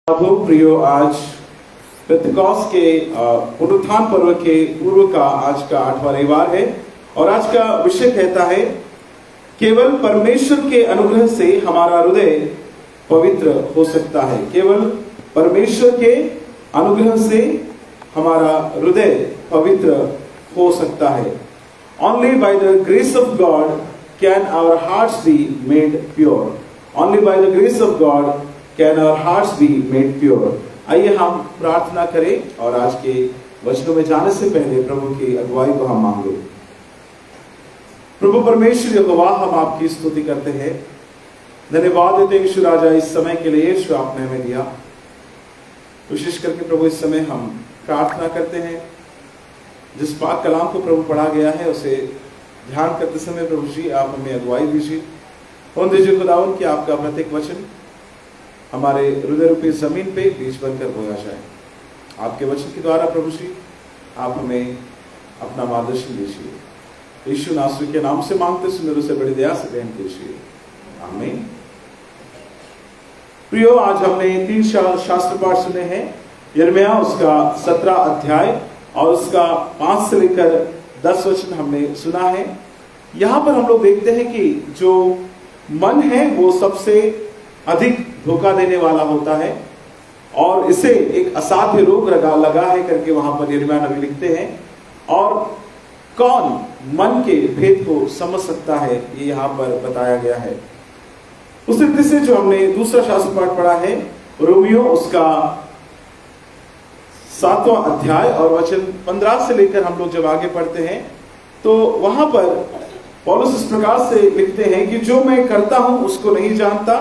प्रभु प्रियो, आज पेंतिकोस्त के पुनरुत्थान पर्व के पूर्व का आज का 8वां रविवार है और आज का विषय कहता है केवल परमेश्वर के अनुग्रह से हमारा हृदय पवित्र हो सकता है। केवल परमेश्वर के अनुग्रह से हमारा हृदय पवित्र हो सकता है। Only by the grace of God can our hearts be made pure. Only by the grace of God can our hearts be made pure. आइए हम प्रार्थना करें और आज के वचनों में जाने से पहले प्रभु की अगुवाई को हम मांगे। प्रभु परमेश्वर यहोवा, हम आपकी स्तुति करते हैं, धन्यवाद देते हैं यीशु राजा इस समय के लिए जो आपने हमें दिया। विशेष करके प्रभु इस समय हम प्रार्थना करते हैं, जिस पाक कलाम को प्रभु पढ़ा गया है उसे ध्यान करते समय प्रभु जी आप हमें अगुवाई दीजिए। उन दीजिए खुदावन कि आपका प्रत्येक वचन हमारे हृदय रूपी जमीन पे बीज बनकर बोया जाए। आपके वचन के द्वारा प्रभु जी आप हमें अपना मार्गदर्शन दीजिए। यीशु नासरी के नाम से मांगते सुंदर से बड़ी दया से ग्रहण कीजिए, आमीन। प्रियो, आज हमने 3 शास्त्र पाठ सुने हैं। यिर्मयाह उसका 17 अध्याय और उसका 5 से लेकर 10 वचन हमने सुना है। यहां पर हम लोग देखते हैं कि जो मन है वो सबसे अधिक धोखा देने वाला होता है और इसे एक असाध्य रोग लगा है करके वहां पर यिर्मयाह नबी लिखते हैं। और कौन मन के भेद को समझ सकता है ये यहाँ पर बताया गया है। उस रीति से जो हमने दूसरा शास्त्र पाठ पढ़ा है रोमियो उसका 7वां अध्याय और वचन 15 से लेकर हम लोग जब आगे पढ़ते हैं तो वहां पर पौलुस इस प्रकार से लिखते हैं कि जो मैं करता हूं उसको नहीं जानता,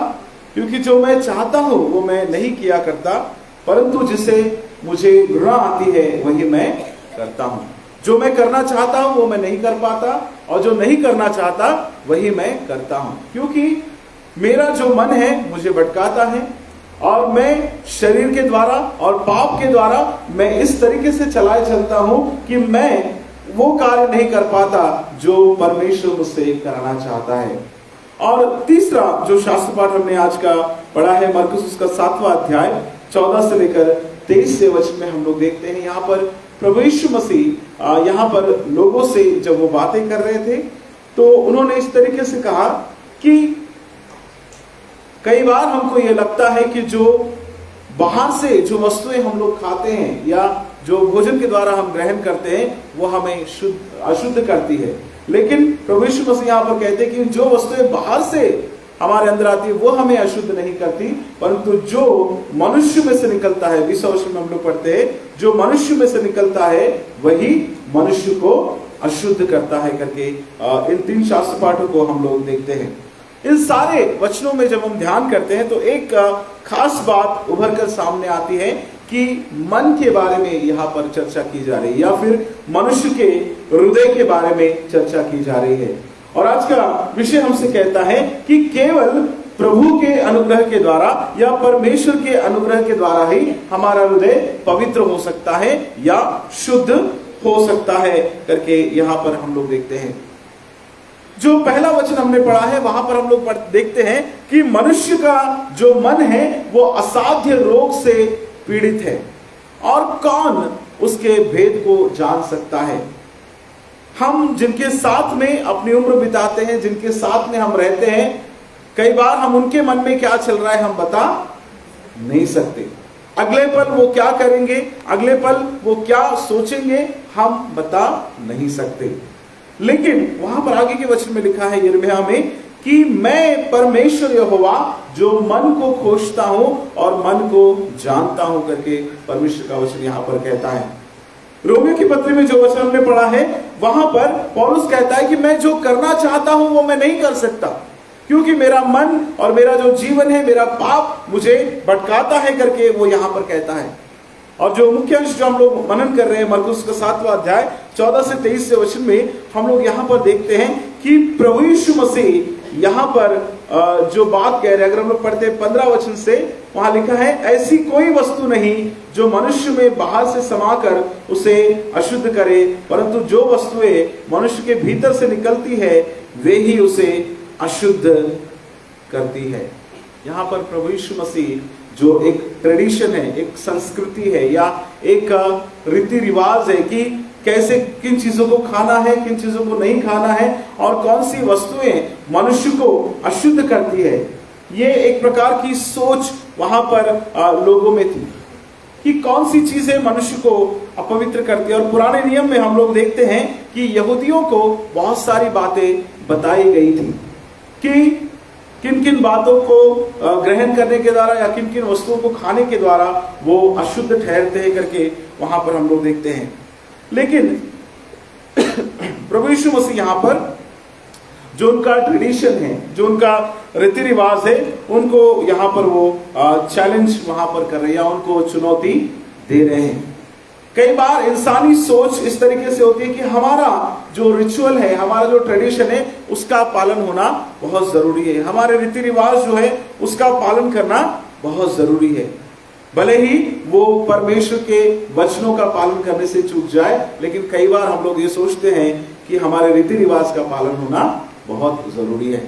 क्योंकि जो मैं चाहता हूं वो मैं नहीं किया करता, परंतु जिसे मुझे घृणा आती है वही मैं करता हूं। जो मैं करना चाहता हूं वो मैं नहीं कर पाता और जो नहीं करना चाहता वही मैं करता हूं, क्योंकि मेरा जो मन है मुझे भटकाता है और मैं शरीर के द्वारा और पाप के द्वारा मैं इस तरीके से चलाए चलता हूं कि मैं वो कार्य नहीं कर पाता जो परमेश्वर मुझसे करना चाहता है। और तीसरा जो शास्त्र पाठ हमने आज का पढ़ा है मरकुस उसका 7वां अध्याय 14 से लेकर 23 से वचन में हम लोग देखते हैं यहाँ पर प्रभु यीशु मसीह यहाँ पर लोगों से जब वो बातें कर रहे थे तो उन्होंने इस तरीके से कहा कि कई बार हमको ये लगता है कि जो बाहर से जो वस्तुएं हम लोग खाते हैं या जो भोजन के द्वारा हम ग्रहण करते हैं वो हमें अशुद्ध करती है, लेकिन प्रभु यीशु मसीह यहाँ पर कहते हैं कि जो वस्तुएं बाहर से हमारे अंदर आती है वो हमें अशुद्ध नहीं करती, परंतु जो मनुष्य में से निकलता है, 20 वर्ष में हम लोग पढ़ते हैं, जो मनुष्य में से निकलता है वही मनुष्य को अशुद्ध करता है करके इन 3 शास्त्र पाठों को हम लोग देखते हैं। इन सारे वचनों में जब हम ध्यान करते हैं तो एक खास बात उभर कर सामने आती है कि मन के बारे में यहाँ पर चर्चा की जा रही है या फिर मनुष्य के हृदय के बारे में चर्चा की जा रही है। और आज का विषय हमसे कहता है कि केवल प्रभु के अनुग्रह के द्वारा या परमेश्वर के अनुग्रह के द्वारा ही हमारा हृदय पवित्र हो सकता है या शुद्ध हो सकता है करके यहाँ पर हम लोग देखते हैं। जो पहला वचन हमने पढ़ा है वहां पर हम लोग देखते हैं कि मनुष्य का जो मन है वो असाध्य रोग से पीड़ित है और कौन उसके भेद को जान सकता है। हम जिनके साथ में अपनी उम्र बिताते हैं, जिनके साथ में हम रहते हैं, कई बार हम उनके मन में क्या चल रहा है हम बता नहीं सकते। अगले पल वो क्या करेंगे, अगले पल वो क्या सोचेंगे हम बता नहीं सकते। लेकिन वहां पर आगे के वचन में लिखा है यिर्मयाह में कि मैं परमेश्वर यहोवा जो मन को खोजता हूं और मन को जानता हूं करके परमेश्वर का वचन यहां पर कहता है। रोमियो की पत्री में जो वचन हमने पढ़ा है वहां पर पौलुस कहता है कि मैं जो करना चाहता हूं वो मैं नहीं कर सकता, क्योंकि मेरा मन और मेरा जो जीवन है, मेरा पाप मुझे भटकाता है करके वो यहां पर कहता है। और जो मुख्य अंश जो हम लोग मनन कर रहे हैं मरकुस का 7वां अध्याय 14 से 23 से वचन में हम लोग यहाँ पर देखते हैं कि प्रभु यीशु मसीह यहाँ पर जो बात कह रहे हैं, अगर हम लोग पढ़ते हैं 15 वचन से, वहां लिखा है ऐसी कोई वस्तु नहीं जो मनुष्य में बाहर से समाकर उसे अशुद्ध करे, परंतु जो वस्तुएं मनुष्य के भीतर से निकलती है वे ही उसे अशुद्ध करती है। यहाँ पर प्रभु यीशु मसीह जो एक ट्रेडिशन है, एक संस्कृति है या एक रीति रिवाज है कि कैसे किन चीजों को खाना है, किन चीजों को नहीं खाना है और कौन सी वस्तुएं मनुष्य को अशुद्ध करती है, ये एक प्रकार की सोच वहां पर लोगों में थी कि कौन सी चीजें मनुष्य को अपवित्र करती है। और पुराने नियम में हम लोग देखते हैं कि यहूदियों को बहुत सारी बातें बताई गई थी कि किन किन बातों को ग्रहण करने के द्वारा या किन किन वस्तुओं को खाने के द्वारा वो अशुद्ध ठहरते हैं करके वहां पर हम लोग देखते हैं। लेकिन प्रभु यीशु मसीह यहां पर जो उनका ट्रेडिशन है, जो उनका रीति रिवाज है, उनको यहां पर वो चैलेंज वहां पर कर रहे हैं या उनको चुनौती दे रहे हैं। कई बार इंसानी सोच इस तरीके से होती है कि हमारा जो रिचुअल है, हमारा जो ट्रेडिशन है, उसका पालन होना बहुत जरूरी है, हमारे रीति रिवाज जो है उसका पालन करना बहुत जरूरी है। भले ही वो परमेश्वर के वचनों का पालन करने से चूक जाए, लेकिन कई बार हम लोग ये सोचते हैं कि हमारे रीति रिवाज का पालन होना बहुत जरूरी है।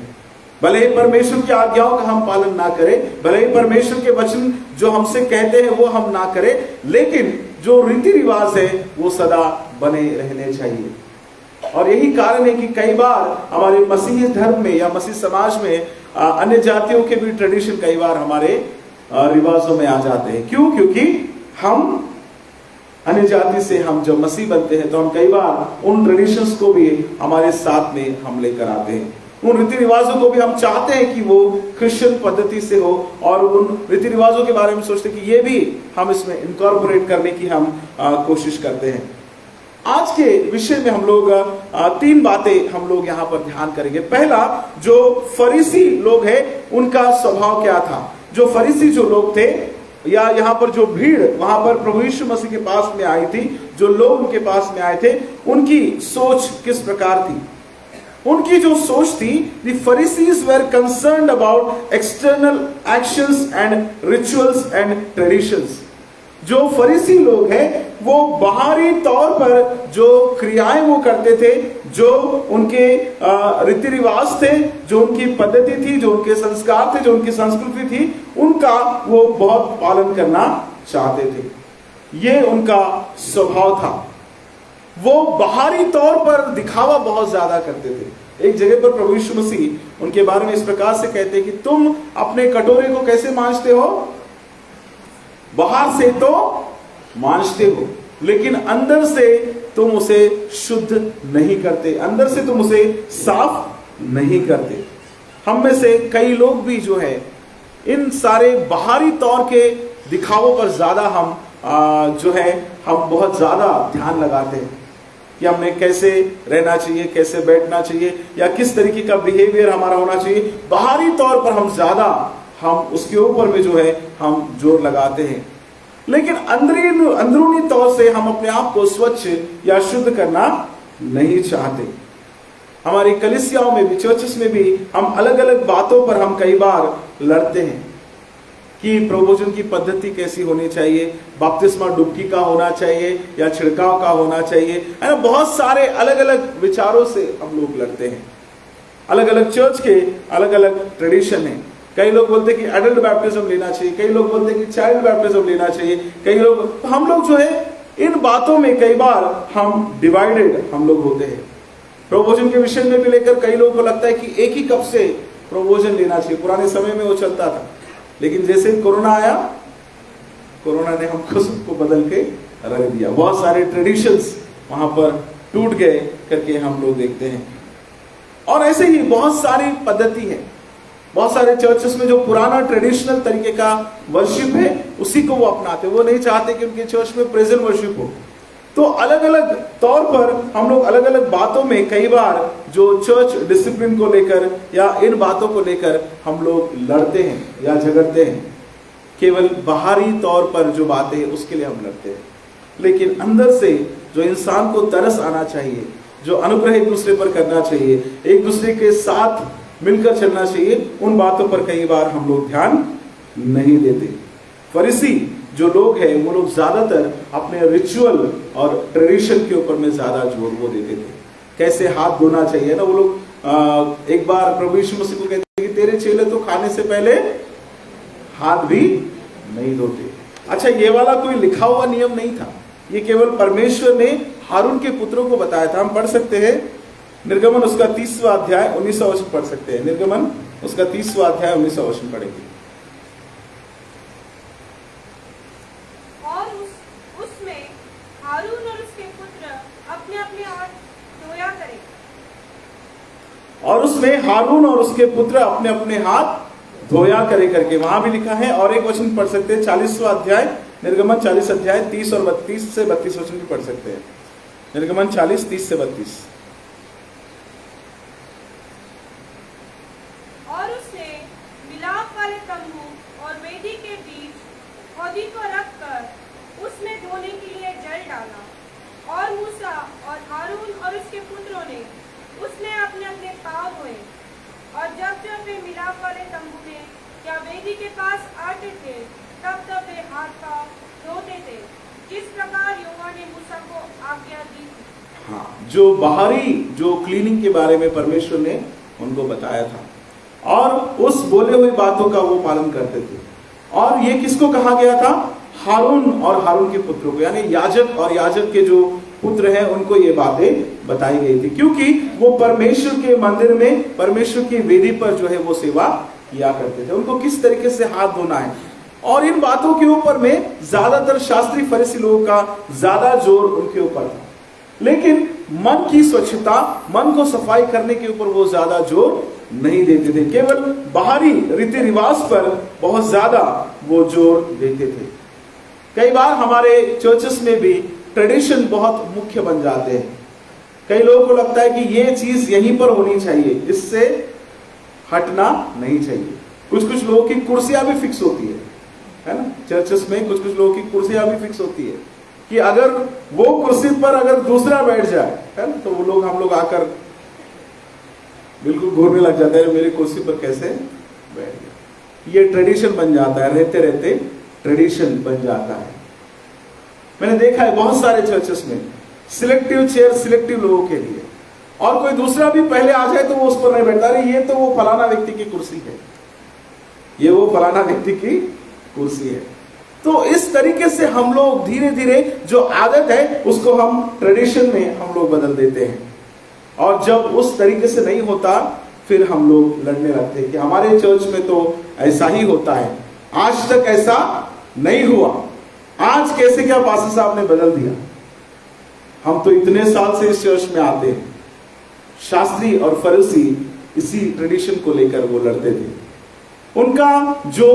भले ही परमेश्वर की आज्ञाओं का हम पालन ना करें, भले ही परमेश्वर के वचन जो हमसे कहते हैं वो हम ना करें, लेकिन जो रीति रिवाज है वो सदा बने रहने चाहिए। और यही कारण है कि कई बार हमारे मसीह धर्म में या मसीह समाज में अन्य जातियों के भी ट्रेडिशन कई बार हमारे रिवाजों में आ जाते हैं। क्यों? क्योंकि हम अन्य जाति से हम जब मसीह बनते हैं तो हम कई बार उन ट्रेडिशंस को भी हमारे साथ में हम लेकर आते हैं, उन रीति रिवाजों को भी हम चाहते हैं कि वो क्रिश्चियन पद्धति से हो और उन रीति रिवाजों के बारे में सोचते हैं कि ये भी हम इसमें इनकॉर्पोरेट करने की हम कोशिश करते हैं। आज के विषय में हम लोग तीन बातें हम लोग यहाँ पर ध्यान करेंगे। पहला, जो फरीसी लोग हैं उनका स्वभाव क्या था। जो फरीसी जो लोग थे या यहाँ पर जो भीड़ वहां पर प्रभु यीशु मसीह के पास में आई थी, जो लोग उनके पास में आए थे, उनकी सोच किस प्रकार थी। उनकी जो सोच थी, the Pharisees were concerned about external actions and rituals and traditions। जो फरीसी लोग हैं वो बाहरी तौर पर जो क्रियाएं वो करते थे, जो उनके रीति रिवाज थे, जो उनकी पद्धति थी, जो उनके संस्कार थे, जो उनकी संस्कृति थी, उनका वो बहुत पालन करना चाहते थे। ये उनका स्वभाव था। वो बाहरी तौर पर दिखावा बहुत ज्यादा करते थे। एक जगह पर प्रभु यीशु मसीह उनके बारे में इस प्रकार से कहते हैं कि तुम अपने कटोरे को कैसे मांजते हो? बाहर से तो मांजते हो, लेकिन अंदर से तुम उसे शुद्ध नहीं करते, अंदर से तुम उसे साफ नहीं करते। हम में से कई लोग भी जो है इन सारे बाहरी तौर के दिखावों पर ज्यादा हम हम बहुत ज्यादा ध्यान लगाते हैं कि हमें कैसे रहना चाहिए, कैसे बैठना चाहिए या किस तरीके का बिहेवियर हमारा होना चाहिए। बाहरी तौर पर हम ज्यादा उसके ऊपर में जो है हम जोर लगाते हैं, लेकिन अंदरूनी तौर से हम अपने आप को स्वच्छ या शुद्ध करना नहीं चाहते। हमारी कलीसियाओं में भी, चर्चेस में भी हम अलग अलग बातों पर हम कई बार लड़ते हैं कि प्रभोजन की पद्धति कैसी होनी चाहिए, बपतिस्मा डुबकी का होना चाहिए या छिड़काव का होना चाहिए, है ना। बहुत सारे अलग अलग विचारों से हम लोग लड़ते हैं। अलग अलग चर्च के अलग अलग ट्रेडिशन है। कई लोग बोलते हैं कि एडल्ट बैप्टिज्म लेना चाहिए, कई लोग बोलते हैं कि चाइल्ड बैप्टिज्म लेना चाहिए, कई लोग, तो हम लोग जो है इन बातों में कई बार हम डिवाइडेड हम लोग होते हैं। प्रभोजन के विषय में भी लेकर कई लोगों को लगता है कि एक ही कप से प्रभोजन लेना चाहिए। पुराने समय में वो चलता था, लेकिन जैसे कोरोना आया, कोरोना ने हमको सबको बदल के रख दिया। बहुत सारे ट्रेडिशंस वहां पर टूट गए करके हम लोग देखते हैं। और ऐसे ही बहुत सारी पद्धति है। बहुत सारे चर्चेस में जो पुराना ट्रेडिशनल तरीके का वर्शिप है उसी को वो अपनाते, वो नहीं चाहते कि उनके चर्च में प्रेजेंट वर्शिप हो। तो अलग अलग तौर पर हम लोग अलग अलग बातों में कई बार जो चर्च डिसिप्लिन को लेकर या इन बातों को लेकर हम लोग लड़ते हैं या झगड़ते हैं। केवल बाहरी तौर पर जो बातें हैं उसके लिए हम लड़ते हैं, लेकिन अंदर से जो इंसान को तरस आना चाहिए, जो अनुग्रह एक दूसरे पर करना चाहिए, एक दूसरे के साथ मिलकर चलना चाहिए, उन बातों पर कई बार हम लोग ध्यान नहीं देते। फरीसी जो लोग हैं वो लोग ज्यादातर अपने रिचुअल और ट्रेडिशन के ऊपर में ज्यादा जोर वो देते थे। कैसे हाथ धोना चाहिए ना, वो लोग एक बार प्रभु यीशु मसीह को कहते हैं कि तेरे चेले तो खाने से पहले हाथ भी नहीं धोते। अच्छा, ये वाला कोई लिखा हुआ नियम नहीं था, ये केवल परमेश्वर ने हारून के पुत्रों को बताया था। हम पढ़ सकते हैं निर्गमन उसका 30वां अध्याय 19वां वचन पढ़ सकते हैं। निर्गमन उसका 30वां अध्याय 19वां वचन पढ़ेंगे। और उसमें हारून और उसके पुत्र अपने अपने हाथ धोया करें। और उसमें हारून और उसके पुत्र अपने अपने हाथ धोया करे करके वहां भी लिखा है। और एक वचन पढ़ सकते हैं 40वां अध्याय, निर्गमन 40 अध्याय 30 और 32 से 32 वचन भी पढ़ सकते हैं। निर्गमन 40 30 से 32। और उसने मिलाप वाले तंबू और वेदी के बीच हौदी को रखकर उसमें धोने के लिए जल डाला। और मूसा और हारून और उसके पुत्रों ने उसमें अपने अपने पांव धोए। और जब जब वे मिलाप वाले तंबू में या वेदी के पास आते थे तब तब वे हाथ पांव धोते थे, जिस प्रकार यहोवा ने मूसा को आज्ञा दी थी। हाँ, जो बाहरी जो क्लीनिंग के बारे में परमेश्वर ने उनको बताया था और उस बोले हुई बातों का वो पालन करते थे। और ये किसको कहा गया था? हारून और हारून के पुत्रों को, यानी याजक और याजक के जो पुत्र हैं उनको ये बातें बताई गई थी, क्योंकि वो परमेश्वर के मंदिर में परमेश्वर की वेदी पर जो है वो सेवा किया करते थे। उनको किस तरीके से हाथ धोना है, और इन बातों के ऊपर में ज्यादातर शास्त्री फरीसी लोगों का ज्यादा जोर उनके ऊपर था। लेकिन मन की स्वच्छता, मन को सफाई करने के ऊपर वो ज्यादा जोर नहीं देते थे। केवल बाहरी रीति रिवाज पर बहुत ज्यादा वो जोर देते थे। कई बार हमारे चर्चेस में भी ट्रेडिशन बहुत मुख्य बन जाते हैं। कई लोगों को लगता है कि ये चीज यहीं पर होनी चाहिए, इससे हटना नहीं चाहिए। कुछ कुछ लोगों की कुर्सियां भी फिक्स होती है ना, चर्चेस में कुछ कुछ लोगों की कुर्सियां भी फिक्स होती है कि अगर वो कुर्सी पर अगर दूसरा बैठ जाए, है ना, तो वो लोग हम लोग आकर बिल्कुल घूरने लग जाते हैं, मेरी कुर्सी पर कैसे बैठ गया। ये ट्रेडिशन बन जाता है, रहते रहते ट्रेडिशन बन जाता है। मैंने देखा है बहुत सारे चर्चेस में सिलेक्टिव चेयर सिलेक्टिव लोगों के लिए, और कोई दूसरा भी पहले आ जाए तो वो उस पर नहीं बैठता। अरे ये तो वो फलाना व्यक्ति की कुर्सी है, ये वो फलाना व्यक्ति की कुर्सी है। तो इस तरीके से हम लोग धीरे धीरे जो आदत है उसको हम ट्रेडिशन में हम लोग बदल देते हैं, और जब उस तरीके से नहीं होता फिर हम लोग लड़ने लगते हैं कि हमारे चर्च में तो ऐसा ही होता है, आज तक ऐसा नहीं हुआ, आज कैसे क्या पास्टर साहब ने बदल दिया। हम तो इतने साल से इस चर्च में आते हैं। शास्त्री और फरीसी इसी ट्रेडिशन को लेकर वो लड़ते थे। उनका जो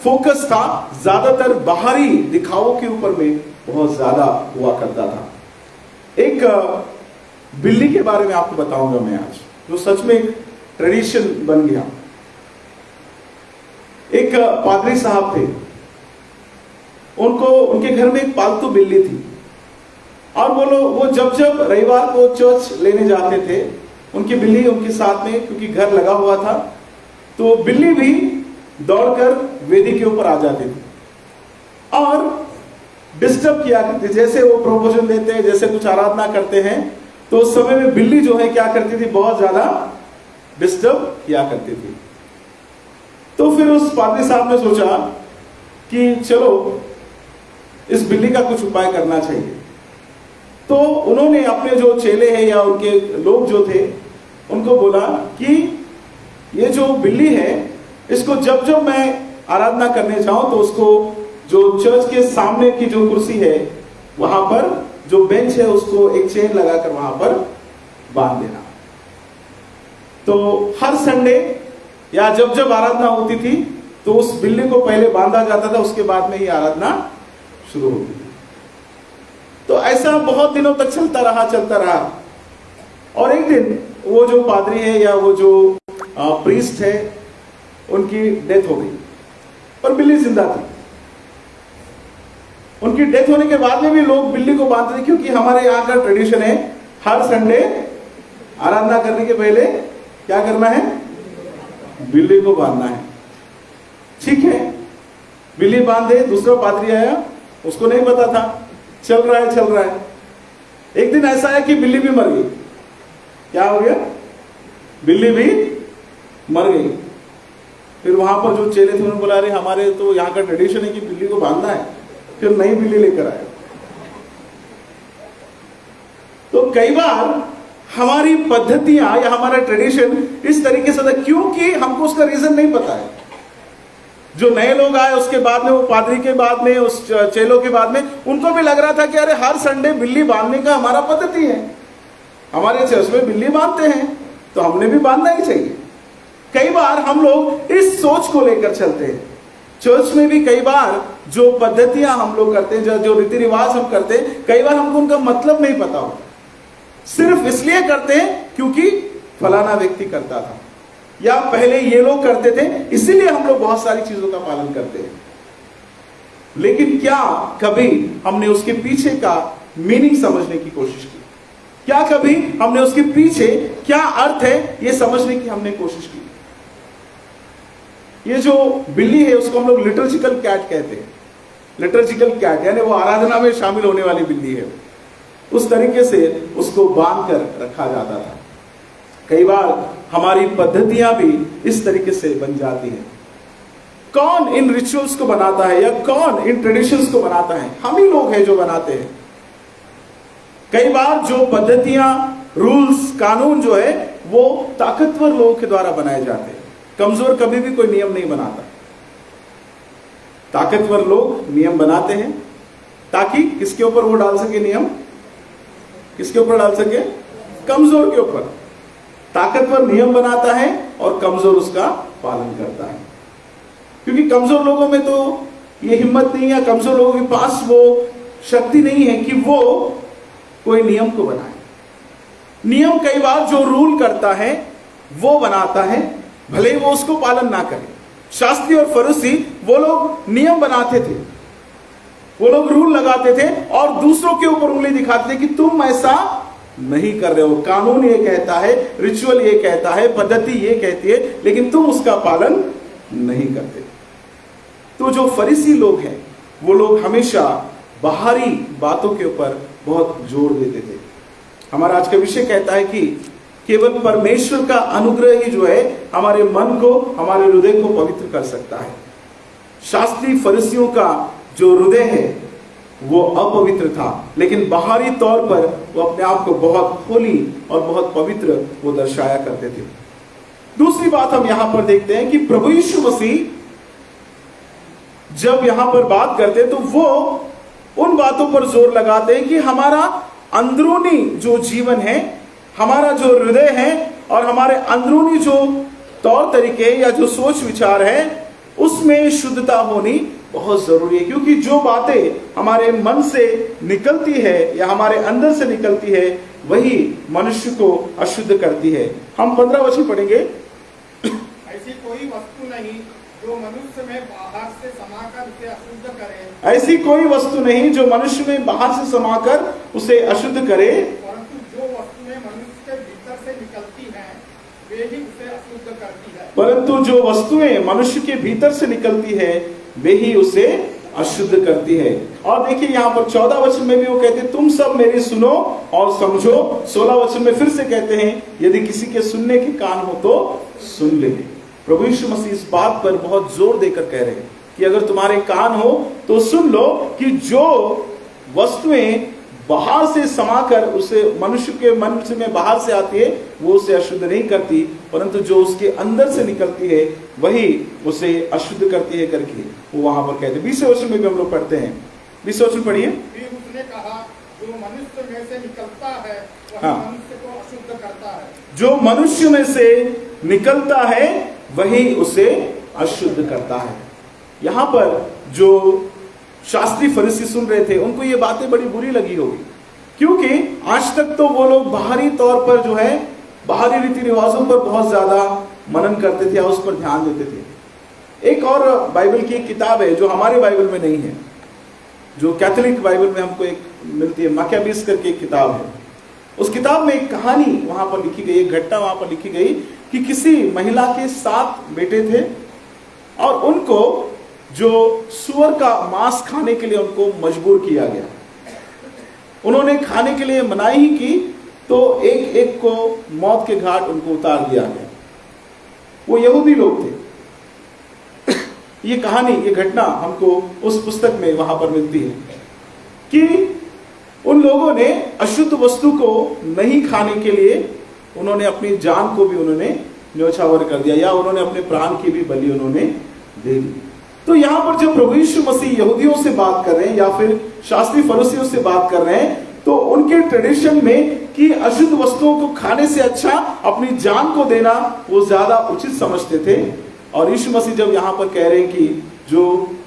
फोकस था ज्यादातर बाहरी दिखावों के ऊपर में बहुत ज्यादा हुआ करता था। एक बिल्ली के बारे में आपको बताऊंगा मैं आज, जो सच में एक ट्रेडिशन बन गया। एक पादरी साहब थे, उनको उनके घर में एक पालतू बिल्ली थी, और वो जब जब रविवार को चर्च लेने जाते थे, उनकी बिल्ली उनके साथ में, क्योंकि घर लगा हुआ था, तो बिल्ली भी दौड़कर वेदी के ऊपर आ जाती थी और डिस्टर्ब किया करती। जैसे वो प्रोपोजन देते हैं, जैसे कुछ आराधना करते हैं, तो उस समय में बिल्ली जो है क्या करती थी, बहुत ज्यादा डिस्टर्ब किया करती थी। तो फिर उस पादरी साहब ने सोचा कि चलो इस बिल्ली का कुछ उपाय करना चाहिए। तो उन्होंने अपने जो चेले हैं या उनके लोग जो थे उनको बोला कि ये जो बिल्ली है, इसको जब जब मैं आराधना करने जाऊं तो उसको जो चर्च के सामने की जो कुर्सी है वहां पर जो बेंच है उसको एक चेन लगाकर वहां पर बांध देना। तो हर संडे या जब जब आराधना होती थी तो उस बिल्ली को पहले बांधा जाता था, उसके बाद में ही आराधना शुरू होती थी। तो ऐसा बहुत दिनों तक चलता रहा। और एक दिन वो जो पादरी है या वो जो प्रीस्ट है, उनकी डेथ हो गई, पर बिल्ली जिंदा थी। उनकी डेथ होने के बाद में भी लोग बिल्ली को बांधते थे, क्योंकि हमारे यहाँ का ट्रेडिशन है हर संडे आराधना करने के पहले क्या करना है, बिल्ली को बांधना है। ठीक है, बिल्ली बांधे, दूसरा पादरी आया, उसको नहीं पता था, चल रहा है। एक दिन ऐसा है कि बिल्ली भी मर गई। क्या हो गया, बिल्ली भी मर गई। फिर वहां पर जो चेले थे उन्होंने बोला अरे हमारे तो यहाँ का ट्रेडिशन है कि बिल्ली को बांधना है, फिर नई बिल्ली लेकर आए। तो कई बार हमारी पद्धतियां या हमारा ट्रेडिशन इस तरीके से था क्योंकि हमको उसका रीजन नहीं पता है। जो नए लोग आए उसके बाद में, वो पादरी के बाद में, उस चेलों के बाद में, उनको भी लग रहा था कि अरे हर संडे बिल्ली बांधने का हमारा पद्धति है, हमारे चर्च में बिल्ली बांधते हैं तो हमने भी बांधना ही चाहिए। कई बार हम लोग इस सोच को लेकर चलते हैं। चर्च में भी कई बार जो पद्धतियां हम लोग करते हैं, जो रीति रिवाज हम करते हैं, कई बार हमको उनका मतलब नहीं पता होता, सिर्फ इसलिए करते हैं क्योंकि फलाना व्यक्ति करता था या पहले ये लोग करते थे, इसीलिए हम लोग बहुत सारी चीजों का पालन करते हैं। लेकिन क्या कभी हमने उसके पीछे का मीनिंग समझने की कोशिश की? क्या कभी हमने उसके पीछे क्या अर्थ है ये समझने की हमने कोशिश की? ये जो बिल्ली है उसको हम लोग लिटर्जिकल कैट कहते हैं। लिटर्जिकल कैट यानी वो आराधना में शामिल होने वाली बिल्ली है। उस तरीके से उसको बांध कर रखा जाता था। कई बार हमारी पद्धतियां भी इस तरीके से बन जाती हैं। कौन इन रिचुअल्स को बनाता है या कौन इन ट्रेडिशंस को बनाता है? हम ही लोग हैं जो बनाते हैं। कई बार जो पद्धतियां, रूल्स, कानून जो है वो ताकतवर लोगों के द्वारा बनाए जाते हैं। कमजोर कभी भी कोई नियम नहीं बनाता। ताकतवर लोग नियम बनाते हैं ताकि किसके ऊपर वो डाल सके नियम? किसके ऊपर डाल सके? कमजोर के ऊपर। ताकतवर नियम बनाता है और कमजोर उसका पालन करता है। क्योंकि कमजोर लोगों में तो ये हिम्मत नहीं है, कमजोर लोगों के पास वो शक्ति नहीं है कि वो कोई नियम को बनाए। नियम कई बार जो रूल करता है वो बनाता है, भले ही वो उसको पालन ना करे। शास्त्री और फरीसी वो लोग नियम बनाते थे, वो लोग रूल लगाते थे और दूसरों के ऊपर उंगली दिखाते थे कि तुम ऐसा नहीं कर रहे हो। कानून ये कहता है, रिचुअल ये कहता है, पद्धति ये कहती है, लेकिन तुम उसका पालन नहीं करते। तो जो फरीसी लोग हैं वो लोग हमेशा बाहरी बातों के ऊपर बहुत जोर देते थे। हमारा आज का विषय कहता है कि केवल परमेश्वर का अनुग्रह ही जो है हमारे मन को, हमारे हृदय को पवित्र कर सकता है। शास्त्री फरीसियों का जो हृदय है वो अपवित्र था, लेकिन बाहरी तौर पर वो अपने आप को बहुत होली और बहुत पवित्र वो दर्शाया करते थे। दूसरी बात हम यहां पर देखते हैं कि प्रभु यीशु मसीह जब यहां पर बात करते हैं तो वो उन बातों पर जोर लगाते हैं कि हमारा अंदरूनी जो जीवन है, हमारा जो हृदय है और हमारे अंदरूनी जो तौर तरीके या जो सोच विचार है उसमें शुद्धता होनी बहुत जरूरी है। क्योंकि जो बातें हमारे मन से निकलती है या हमारे अंदर से निकलती है वही मनुष्य को अशुद्ध करती है। हम 15 वचन पढ़ेंगे। ऐसी कोई वस्तु नहीं जो मनुष्य में बाहर से समाकर उसे अशुद्ध करे। ऐसी कोई वस्तु नहीं जो मनुष्य में बाहर से समाकर उसे अशुद्ध करे, परंतु जो वस्तुएं मनुष्य के भीतर से निकलती हैं वे ही उसे अशुद्ध करती है। परंतु जो वस्तुएं मनुष्य के भीतर से निकलती है वे ही उसे अशुद्ध करती है। और देखिए यहाँ पर 14 वचन में भी वो कहते हैं तुम सब मेरी सुनो और समझो। 16 वचन में फिर से कहते हैं यदि किसी के सुनने के कान हो तो सुन ले। प्रभु यीशु मसीह इस बात पर बहुत जोर देकर कह रहे हैं कि अगर तुम्हारे कान हो तो सुन लो कि जो वस्तुएं बाहर से समाकर उसे मनुष्य के मन में बाहर से आती है वो उसे अशुद्ध नहीं करती, परंतु जो उसके अंदर से निकलती है वही उसे अशुद्ध करती है करके वो वहां पर कहते हैं। 20 वचन में भी हम लोग पढ़ते हैं। 20 वचन पढ़िए। फिर उसने कहा जो मनुष्य में से निकलता है वही हाँ। मनुष्य को अशुद्ध करता है। जो मनुष्य में से निकलता है वही उसे अशुद्ध करता है। यहां पर जो शास्त्री फरीसी सुन रहे थे उनको ये बातें बड़ी बुरी लगी होगी, क्योंकि आज तक तो वो लोग बाहरी तौर पर जो है बाहरी रीति रिवाजों पर बहुत ज्यादा मनन करते थे या उस पर ध्यान देते थे। एक और बाइबल की एक किताब है जो हमारे बाइबल में नहीं है, जो कैथोलिक बाइबल में हमको एक मिलती है, मैकाबीज करके एक किताब है। उस किताब में एक कहानी वहां पर लिखी गई, एक घटना वहां पर लिखी गई कि किसी महिला के 7 बेटे थे और उनको जो सुअर का मांस खाने के लिए उनको मजबूर किया गया। उन्होंने खाने के लिए मनाही ही की तो एक एक को मौत के घाट उनको उतार दिया गया। वो यहूदी लोग थे। ये कहानी, ये घटना हमको उस पुस्तक में वहां पर मिलती है कि उन लोगों ने अशुद्ध वस्तु को नहीं खाने के लिए उन्होंने अपनी जान को भी उन्होंने न्योछावर कर दिया, या उन्होंने अपने प्राण की भी बलि उन्होंने दे दी। तो यहां पर जब प्रभु यीशु मसीह यहूदियों से बात कर रहे हैं या फिर शास्त्री फरीसियों से बात कर रहे हैं, तो उनके ट्रेडिशन में कि अशुद्ध वस्तुओं को खाने से अच्छा अपनी जान को देना वो ज्यादा उचित समझते थे। और यीशु मसीह जब यहाँ पर कह रहे हैं कि जो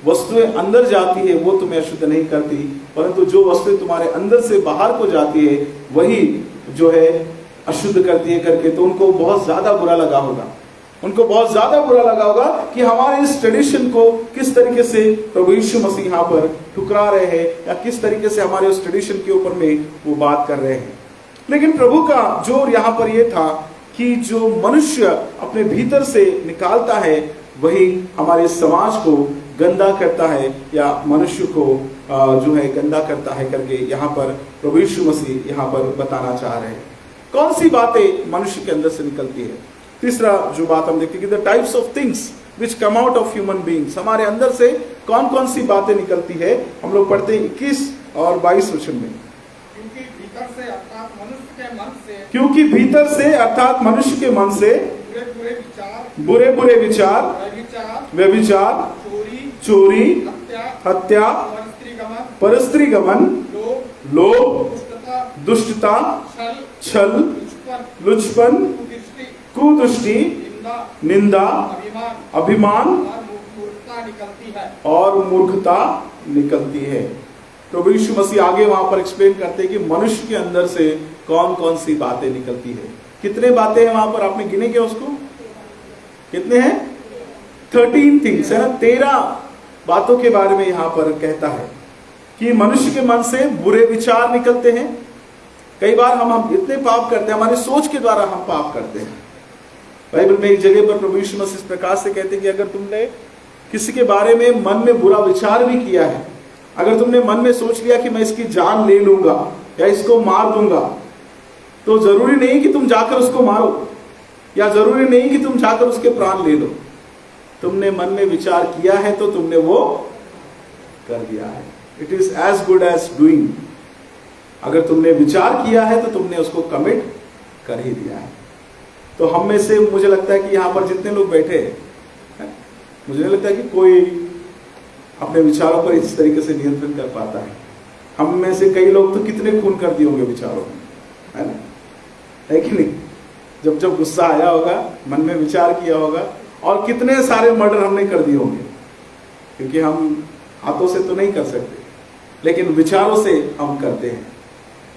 वस्तुएं अंदर जाती है वो तुम्हें अशुद्ध नहीं करती, परंतु जो वस्तुएं तुम्हारे अंदर से बाहर को जाती है वही जो है अशुद्ध करती है करके, तो उनको बहुत ज्यादा बुरा लगा होगा। उनको बहुत ज्यादा बुरा लगा होगा कि हमारे इस ट्रेडिशन को किस तरीके से प्रभु यीशु मसीह यहाँ पर ठुकरा रहे हैं, या किस तरीके से हमारे उस ट्रेडिशन के ऊपर में वो बात कर रहे हैं। लेकिन प्रभु का जोर यहाँ पर यह था कि जो मनुष्य अपने भीतर से निकालता है वही हमारे समाज को गंदा करता है, या मनुष्य को जो है गंदा करता है करके यहाँ पर प्रभु यीशु मसीह यहाँ पर बताना चाह रहे हैं। कौन सी बातें मनुष्य के अंदर से निकलती है? तीसरा जो बात हम देखते हैं कि the types of things which come out of human beings, हमारे अंदर से कौन कौन सी बातें निकलती है। हम लोग पढ़ते हैं 21 और 22 वचन में, क्योंकि भीतर से अर्थात मनुष्य के मन से, क्योंकि भीतर से अर्थात मनुष्य के मन से बुरे बुरे विचार, व्यभिचार, चोरी, हत्या, परस्त्री गमन, लोभ, दुष्टता, छल, लुचपन, कुदृष्टि, निंदा, अभिमान और मूर्खता निकलती है। प्रभु यीशु मसीह आगे वहां पर एक्सप्लेन करते हैं कि मनुष्य के अंदर से कौन कौन सी बातें निकलती है। कितने बातें हैं वहां पर, आपने गिने क्या उसको? कितने हैं? 13 थिंग्स है ना, 13 बातों के बारे में यहां पर कहता है कि मनुष्य के मन से बुरे विचार निकलते हैं। कई बार हम इतने पाप करते हैं, हमारे सोच के द्वारा हम पाप करते हैं। बाइबल में एक जगह पर प्रभु यीशु मसीह इस प्रकार से कहते हैं कि अगर तुमने किसी के बारे में मन में बुरा विचार भी किया है, अगर तुमने मन में सोच लिया कि मैं इसकी जान ले लूंगा या इसको मार दूंगा, तो जरूरी नहीं कि तुम जाकर उसको मारो, या जरूरी नहीं कि तुम जाकर उसके प्राण ले लो। तुमने मन में विचार किया है तो तुमने वो कर दिया है। It is as good as doing. अगर तुमने विचार किया है तो तुमने उसको कमिट कर ही दिया है। तो हम में से मुझे लगता है कि यहाँ पर जितने लोग बैठे हैं, मुझे नहीं लगता कि कोई अपने विचारों पर इस तरीके से नियंत्रण कर पाता है। हम में से कई लोग तो कितने खून कर दिए होंगे विचारों में, है ना, है कि नहीं? जब जब गुस्सा आया होगा, मन में विचार किया होगा, और कितने सारे मर्डर हमने कर दिए होंगे, क्योंकि हम हाथों से तो नहीं कर सकते, लेकिन विचारों से हम करते हैं।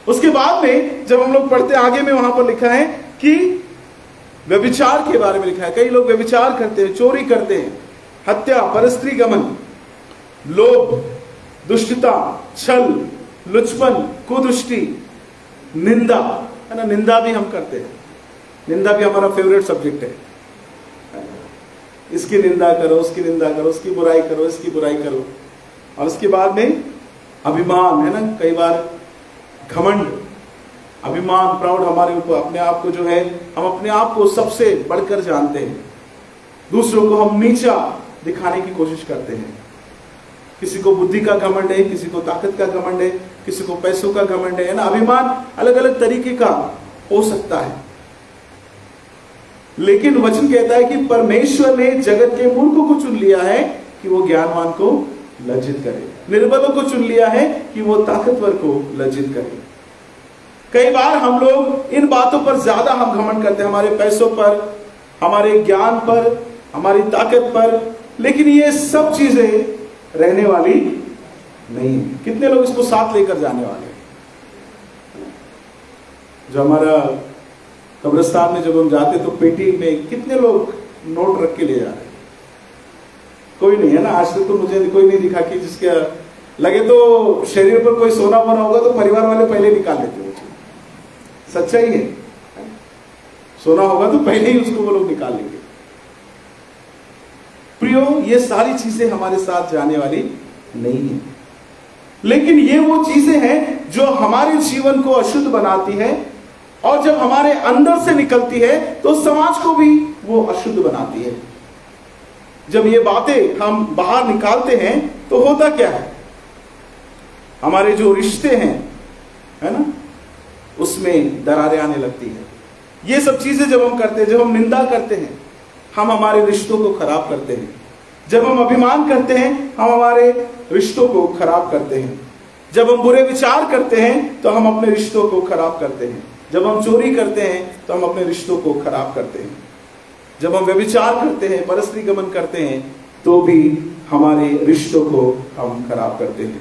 उसके बाद में जब हम लोग पढ़ते आगे में, वहां पर लिखा है कि व्यभिचार के बारे में लिखा है। कई लोग व्यभिचार करते हैं, चोरी करते हैं, हत्या, परस्त्री गमन, लोभ, दुष्टता, छल, लुचपन, कुदृष्टि, निंदा, है ना, निंदा भी हम करते हैं। निंदा भी हमारा फेवरेट सब्जेक्ट है। इसकी निंदा करो, उसकी निंदा करो, उसकी बुराई करो, इसकी बुराई करो। और उसके बाद में अभिमान, है ना, कई बार घमंड, अभिमान, प्राउड हमारे ऊपर, अपने आप को जो है, हम अपने आप को सबसे बढ़कर जानते हैं। दूसरों को हम नीचा दिखाने की कोशिश करते हैं। किसी को बुद्धि का घमंड है, किसी को ताकत का घमंड है, किसी को पैसों का घमंड है ना। अभिमान अलग अलग तरीके का हो सकता है, लेकिन वचन कहता है कि परमेश्वर ने जगत के मूर्खों को चुन लिया है कि वो ज्ञानवान को लज्जित करे, निर्बलों को चुन लिया है कि वो ताकतवर को लज्जित करे। कई बार हम लोग इन बातों पर ज्यादा हम घमंड करते हैं, हमारे पैसों पर, हमारे ज्ञान पर, हमारी ताकत पर, लेकिन ये सब चीजें रहने वाली नहीं है। कितने लोग इसको साथ लेकर जाने वाले हैं? जो हमारा कब्रिस्तान में जब हम जाते तो पेटी में कितने लोग नोट रख के ले जा रहे हैं? कोई नहीं है ना। आज तक तो मुझे कोई नहीं दिखा कि जिसके लगे तो शरीर पर कोई सोना बना होगा तो परिवार वाले पहले निकाल लेते हो। सच्चाई है, सोना होगा तो पहले ही उसको वो लोग निकाल लेंगे। प्रियो, ये सारी चीजें हमारे साथ जाने वाली नहीं है, लेकिन ये वो चीजें हैं जो हमारे जीवन को अशुद्ध बनाती है, और जब हमारे अंदर से निकलती है तो समाज को भी वो अशुद्ध बनाती है। जब ये बातें हम बाहर निकालते हैं तो होता क्या है, हमारे जो रिश्ते हैं, है ना, उसमें दरारें आने लगती है। ये सब चीजें जब हम करते हैं, जब हम निंदा करते हैं, हम हमारे रिश्तों को खराब करते हैं। जब हम अभिमान करते हैं, हम हमारे रिश्तों को खराब करते हैं। जब हम बुरे विचार करते हैं तो हम अपने रिश्तों को खराब करते हैं। जब हम चोरी करते हैं तो हम अपने रिश्तों को खराब करते हैं। जब हम व्यभिचार करते हैं, परस्त्री गमन करते हैं, तो भी हमारे रिश्तों को हम खराब करते हैं।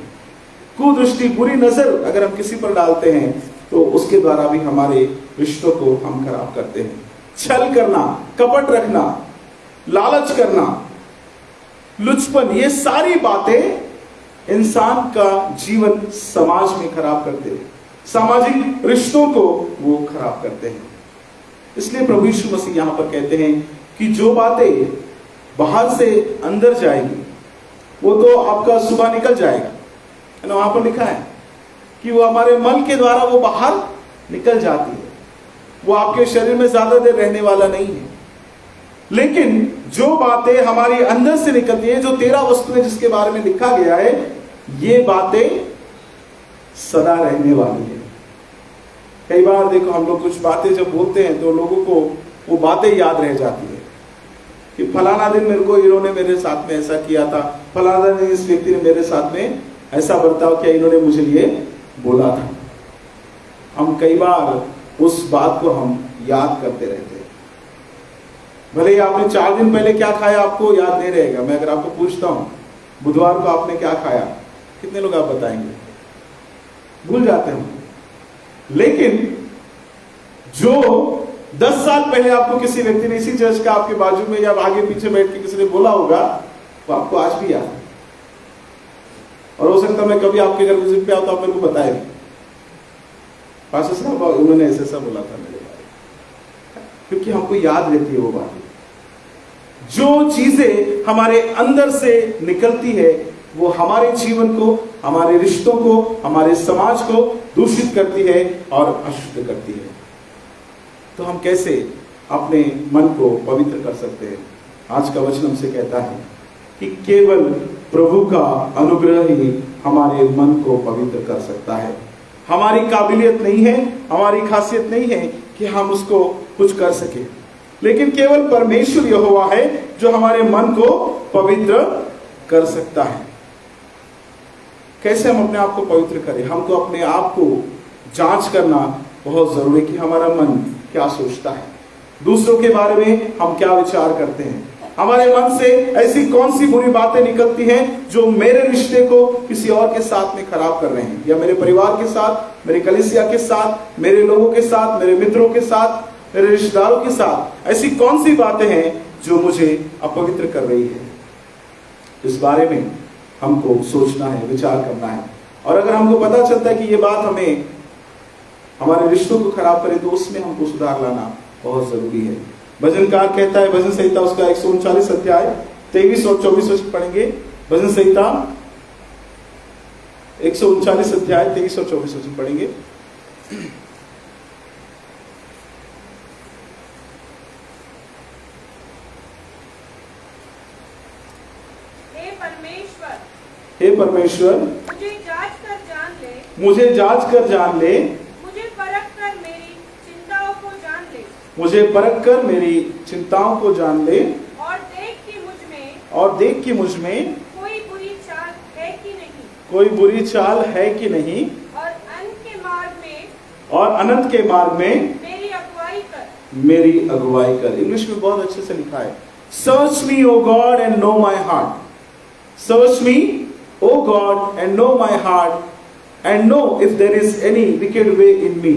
कुदृष्टि, बुरी नजर अगर हम किसी पर डालते हैं तो उसके द्वारा भी हमारे रिश्तों को हम खराब करते हैं। छल करना, कपट रखना, लालच करना, लुचपन, ये सारी बातें इंसान का जीवन समाज में खराब करते हैं, सामाजिक रिश्तों को वो खराब करते हैं। इसलिए प्रभु यीशु मसीह यहां पर कहते हैं कि जो बातें बाहर से अंदर जाएंगी वो तो आपका सुबह निकल जाएगा, है ना। वहां पर लिखा है कि वो हमारे मन के द्वारा वो बाहर निकल जाती है, वो आपके शरीर में ज्यादा देर रहने वाला नहीं है। लेकिन जो बातें हमारी अंदर से निकलती हैं, जो 13 वस्तुएं जिसके बारे में लिखा गया है, ये बातें सदा रहने वाली है। कई बार देखो, हम लोग कुछ बातें जब बोलते हैं तो लोगों को वो बातें याद रह जाती है कि फलाना दिन मेरे को इन्होंने मेरे साथ में ऐसा किया था, फलाना दिन इस व्यक्ति ने मेरे साथ में ऐसा बर्ताव किया, इन्होंने मुझे ये बोला था। हम कई बार उस बात को हम याद करते रहते हैं। भले ही आपने 4 दिन पहले क्या खाया आपको याद नहीं रहेगा। मैं अगर आपको पूछता हूं बुधवार को आपने क्या खाया, कितने लोग आप बताएंगे? भूल जाते हैं। लेकिन जो 10 साल पहले आपको किसी व्यक्ति ने इसी चर्च का आपके बाजू में या आगे पीछे बैठ के किसी ने बोला होगा, तो आपको आज भी याद है। और हो सकता है मैं कभी आपके घर विजिट पे आता हूं, आप मेरे को बताए पास्टर साहब उन्होंने ऐसे ऐसा बोला था मेरे बारे में, क्योंकि हमको याद रहती है वो बात। जो चीजें हमारे अंदर से निकलती है वो हमारे जीवन को, हमारे रिश्तों को, हमारे समाज को दूषित करती है और अशुद्ध करती है। तो हम कैसे अपने मन को पवित्र कर सकते हैं? आज का वचन हमसे कहता है कि केवल प्रभु का अनुग्रह ही हमारे मन को पवित्र कर सकता है। हमारी काबिलियत नहीं है, हमारी खासियत नहीं है कि हम उसको कुछ कर सके, लेकिन केवल परमेश्वर यहोवा है जो हमारे मन को पवित्र कर सकता है। कैसे हम अपने आप को पवित्र करें? हमको अपने आप को जांच करना बहुत जरूरी है कि हमारा मन क्या सोचता है, दूसरों के बारे में हम क्या विचार करते हैं, हमारे मन से ऐसी कौन सी बुरी बातें निकलती हैं जो मेरे रिश्ते को किसी और के साथ में खराब कर रहे हैं, या मेरे परिवार के साथ, मेरे कलीसिया के साथ, मेरे लोगों के साथ, मेरे मित्रों के साथ, मेरे रिश्तेदारों के साथ ऐसी कौन सी बातें हैं जो मुझे अपवित्र कर रही है। इस बारे में हमको सोचना है, विचार करना है। और अगर हमको पता चलता है कि ये बात हमें हमारे रिश्तों को खराब करे तो उसमें हमको सुधार लाना बहुत जरूरी है। भजनकार कहता है, भजन संहिता उसका 139 अध्याय 23 और 24 वचन पढ़ेंगे। भजन संहिता 139 अध्याय 23 और 24 वचन पढ़ेंगे। हे परमेश्वर, मुझे जांच कर जान ले, मुझे जांच कर जान ले, मुझे परख कर मेरी चिंताओं को जान ले, मुझे परख कर मेरी चिंताओं को जान ले, और देख कि मुझ में कोई बुरी चाल है कि नहीं, कोई बुरी चाल है कि नहीं, और अनंत के मार्ग में मेरी अगुवाई कर। इंग्लिश में बहुत अच्छे से लिखा है, search me O God and know my heart, search me O God, and know my heart, and know if there is any wicked way in me.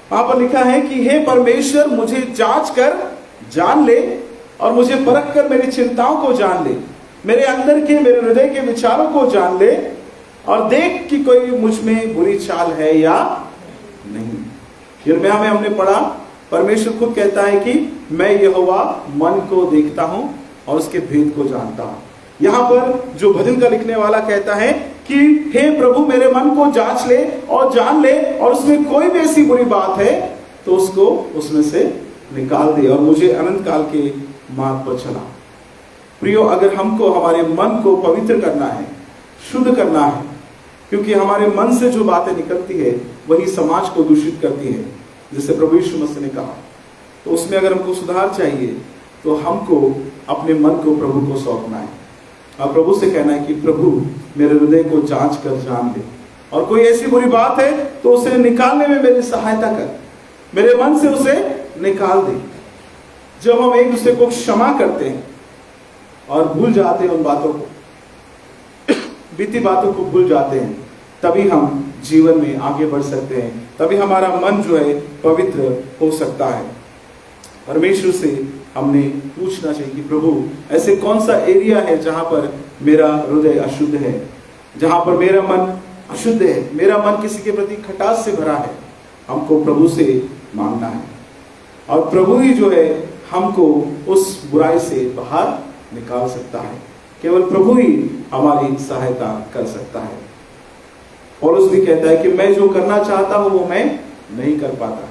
वहां पर लिखा है कि हे परमेश्वर, मुझे जांच कर जान ले और मुझे परख कर मेरी चिंताओं को जान ले, मेरे अंदर के, मेरे हृदय के विचारों को जान ले, और देख कि कोई मुझ में बुरी चाल है या नहीं। यिर्मयाह में हमने पढ़ा, परमेश्वर खुद कहता है कि मैं यहोवा मन को देखता हूं और उसके भेद को जानता हूं। यहां पर जो भजन का लिखने वाला कहता है कि हे प्रभु, मेरे मन को जांच ले और जान ले, और उसमें कोई भी ऐसी बुरी बात है तो उसको उसमें से निकाल दे, और मुझे अनंत काल के मार्ग पर चला। प्रियो, अगर हमको हमारे मन को पवित्र करना है, शुद्ध करना है, क्योंकि हमारे मन से जो बातें निकलती है वही समाज को दूषित करती है, जैसे प्रभु यीशु मसीह ने कहा, तो उसमें अगर हमको सुधार चाहिए तो हमको अपने मन को प्रभु को सौंपना है और प्रभु से कहना है कि प्रभु मेरे हृदय को जांच कर जान ले, और कोई ऐसी बुरी बात है तो उसे निकालने में मेरी सहायता कर, मेरे मन से उसे निकाल दे। जब हम एक दूसरे को क्षमा करते हैं और भूल जाते हैं उन बातों को, बीती बातों को भूल जाते हैं, तभी हम जीवन में आगे बढ़ सकते हैं, तभी हमारा मन जो है पवित्र हो सकता है। परमेश्वर से हमने पूछना चाहिए कि प्रभु ऐसे कौन सा एरिया है जहां पर मेरा हृदय अशुद्ध है, जहां पर मेरा मन अशुद्ध है, मेरा मन किसी के प्रति खटास से भरा है, हमको प्रभु से मांगना है और प्रभु ही जो है हमको उस बुराई से बाहर निकाल सकता है। केवल प्रभु ही हमारी सहायता कर सकता है। पौलुस भी कहता है कि मैं जो करना चाहता हूं वो मैं नहीं कर पाता,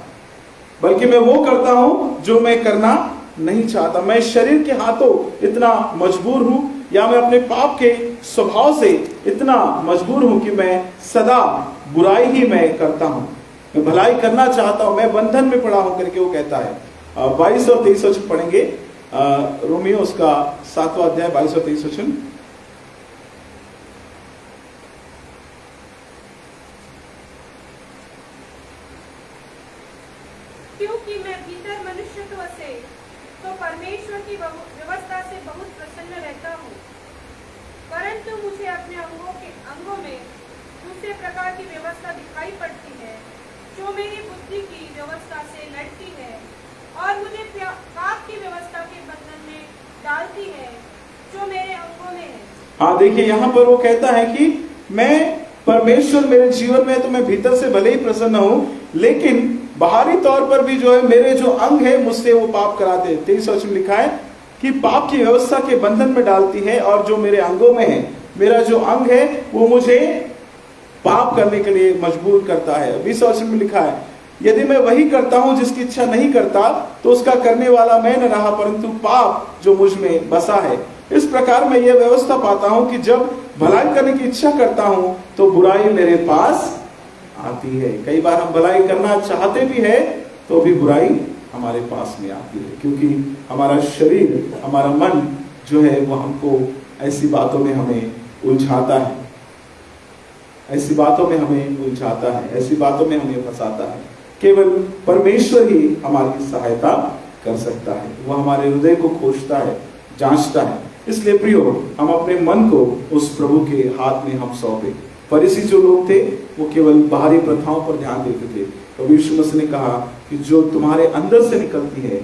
बल्कि मैं वो करता हूं जो मैं करना नहीं चाहता। मैं शरीर के हाथों इतना मजबूर हूं, या मैं अपने पाप के स्वभाव से इतना मजबूर हूं कि मैं सदा बुराई ही मैं करता हूं, मैं भलाई करना चाहता हूं, मैं बंधन में पड़ा हूं करके वो कहता है। 22 और 23 वचन पढ़ेंगे, रोमियो उसका 7वां अध्याय 22 और 23 वचन। क्योंकि मैं भीतर मनुष्यत्व से तो परमेश्वर की व्यवस्था से बहुत प्रसन्न रहता हूँ, परंतु मुझे अपने अंगों में दूसरे प्रकार की व्यवस्था दिखाई पड़ती है, जो मेरी बुद्धि की व्यवस्था से लड़ती है और मुझे पाप की व्यवस्था के बंधन में डालती है, जो मेरे अंगों में है। हाँ, देखिए यहाँ पर वो कहता है कि मैं परमेश्वर मेरे जीवन में तो मैं भीतर से भले ही प्रसन्न हूं, लेकिन बाहरी तौर पर भी जो है मेरे जो अंग है मुझसे वो पाप कराते हैं। 23 वचन लिखा है कि पाप की व्यवस्था के बंधन में डालती है और जो मेरे अंगों में है, मेरा जो अंग है वो मुझे पाप करने के लिए मजबूर करता है। 20 वचन में लिखा है, यदि मैं वही करता हूं जिसकी इच्छा नहीं करता तो उसका करने वाला मैं न रहा, परंतु पाप जो मुझ में बसा है। इस प्रकार मैं यह व्यवस्था पाता हूं कि जब भलाई करने की इच्छा करता हूं तो बुराई मेरे पास आती है। कई बार हम भलाई करना चाहते भी है तो भी बुराई हमारे पास में आती है, क्योंकि हमारा शरीर, हमारा मन जो है वो हमको ऐसी बातों में हमें उलझाता है, ऐसी बातों में हमें उलझाता है, ऐसी बातों में हमें फंसाता है। केवल परमेश्वर ही हमारी सहायता कर सकता है, वो हमारे हृदय को खोजता है, जांचता है। इसलिए प्रियो, हम अपने मन को उस प्रभु के हाथ में हम सौंपे। फरीसी जो लोग थे वो केवल बाहरी प्रथाओं पर ध्यान देते थे। प्रभु यीशु मसीह ने कहा कि जो तुम्हारे अंदर से निकलती है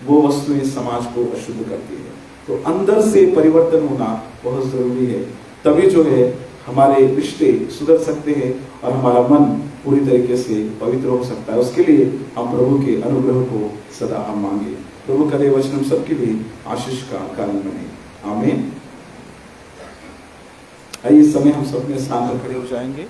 वो वस्तुएं समाज को अशुद्ध करती है। तो अंदर से परिवर्तन होना बहुत जरूरी है, तभी जो है हमारे रिश्ते सुधर सकते हैं और हमारा मन पूरी तरीके से पवित्र हो सकता है। उसके लिए हम प्रभु के अनुग्रह को सदा हम मांगे। प्रभु करे वचन हम सबके लिए आशीष का कारण बने। आमीन। इस समय हम सब अपने स्थान पर खड़े हो जाएंगे।